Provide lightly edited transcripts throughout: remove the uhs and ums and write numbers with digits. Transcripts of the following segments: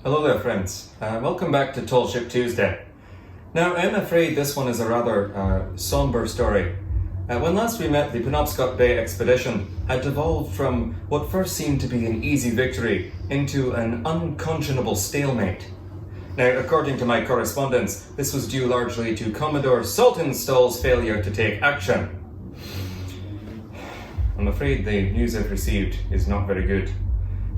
Hello there, friends. Welcome back to Tall Ship Tuesday. Now, I'm afraid this one is a rather somber story. When last we met, the Penobscot Bay expedition had devolved from what first seemed to be an easy victory into an unconscionable stalemate. Now, according to my correspondence, this was due largely to Commodore Saltonstall's failure to take action. I'm afraid the news I've received is not very good.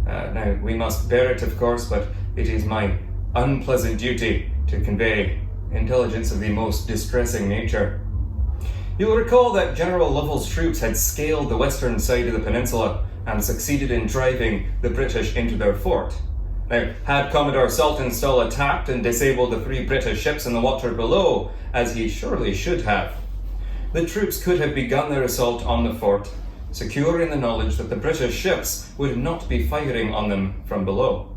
Now, we must bear it, of course, but it is my unpleasant duty to convey intelligence of the most distressing nature. You'll recall that General Lovell's troops had scaled the western side of the peninsula and succeeded in driving the British into their fort. Now, had Commodore Saltonstall attacked and disabled the 3 British ships in the water below, as he surely should have, the troops could have begun their assault on the fort, secure in the knowledge that the British ships would not be firing on them from below.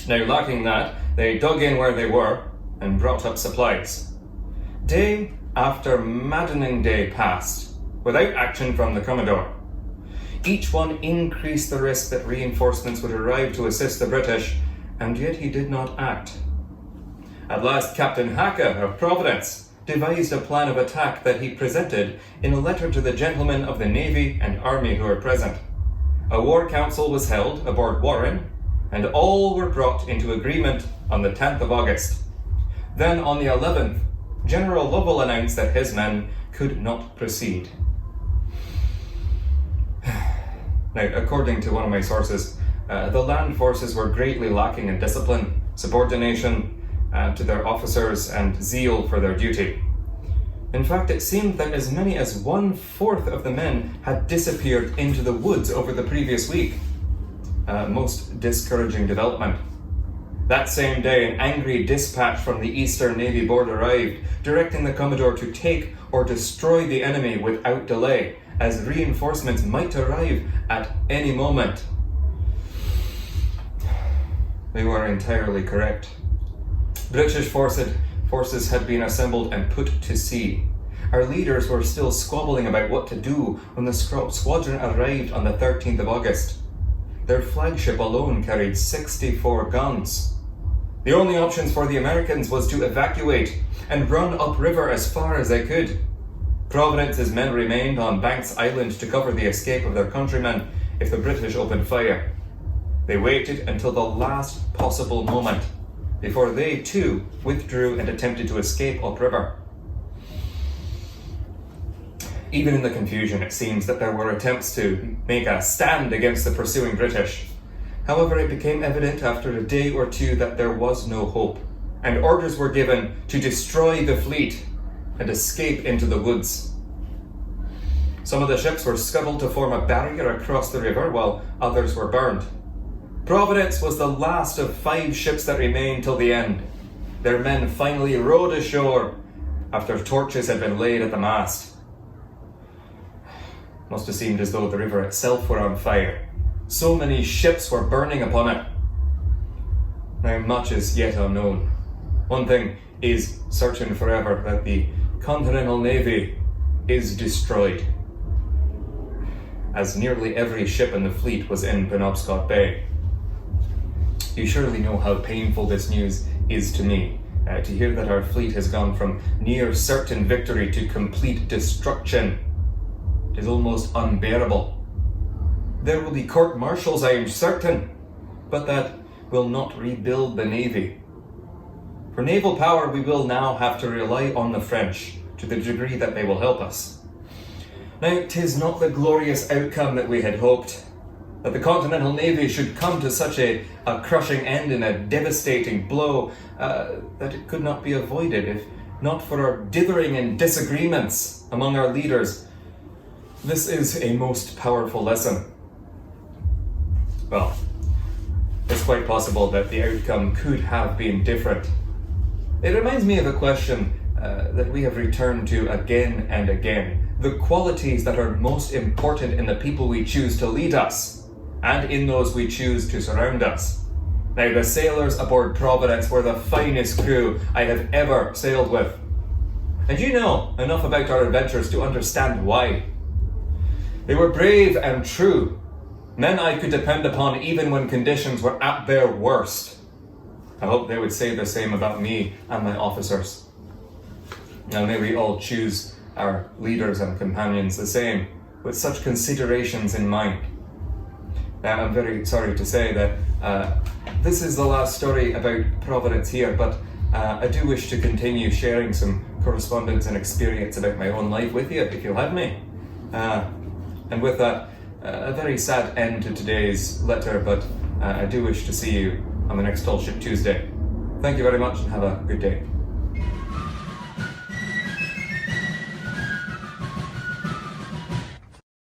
Now, lacking that, they dug in where they were and brought up supplies. Day after maddening day passed without action from the Commodore. Each one increased the risk that reinforcements would arrive to assist the British, and yet he did not act. At last, Captain Hacke of Providence devised a plan of attack that he presented in a letter to the gentlemen of the Navy and Army who were present. A war council was held aboard Warren, and all were brought into agreement on the 10th of August. Then on the 11th, General Lovell announced that his men could not proceed. Now, according to one of my sources, the land forces were greatly lacking in discipline, subordination to their officers, and zeal for their duty. In fact, it seemed that as many as 1/4 of the men had disappeared into the woods over the previous week. Most discouraging development. That same day, an angry dispatch from the Eastern Navy Board arrived, directing the Commodore to take or destroy the enemy without delay, as reinforcements might arrive at any moment. They were entirely correct. British forces had been assembled and put to sea. Our leaders were still squabbling about what to do when the squadron arrived on the 13th of August. Their flagship alone carried 64 guns. The only options for the Americans was to evacuate and run upriver as far as they could. Providence's men remained on Banks Island to cover the escape of their countrymen if the British opened fire. They waited until the last possible moment before they too withdrew and attempted to escape upriver. Even in the confusion, it seems that there were attempts to make a stand against the pursuing British. However, it became evident after a day or two that there was no hope, and orders were given to destroy the fleet and escape into the woods. Some of the ships were scuttled to form a barrier across the river, while others were burned. Providence was the last of 5 ships that remained till the end. Their men finally rowed ashore after torches had been laid at the mast. Must have seemed as though the river itself were on fire. So many ships were burning upon it. Now, much is yet unknown. One thing is certain forever, that the Continental Navy is destroyed, as nearly every ship in the fleet was in Penobscot Bay. You surely know how painful this news is to me, to hear that our fleet has gone from near certain victory to complete destruction. It is almost unbearable. There will be court-martials, I am certain, but that will not rebuild the Navy. For naval power, we will now have to rely on the French to the degree that they will help us. Now, 'tis not the glorious outcome that we had hoped, that the Continental Navy should come to such a crushing end in a devastating blow, that it could not be avoided if not for our dithering and disagreements among our leaders. This is a most powerful lesson. Well, it's quite possible that the outcome could have been different. It reminds me of a question that we have returned to again and again. The qualities that are most important in the people we choose to lead us, and in those we choose to surround us. Now, the sailors aboard Providence were the finest crew I have ever sailed with. And you know enough about our adventures to understand why. They were brave and true, men I could depend upon even when conditions were at their worst. I hope they would say the same about me and my officers. Now may we all choose our leaders and companions the same, with such considerations in mind. I'm very sorry to say that this is the last story about Providence here, but I do wish to continue sharing some correspondence and experience about my own life with you, if you'll have me. And with that, a very sad end to today's letter, but I do wish to see you on the next Tall Ship Tuesday. Thank you very much and have a good day.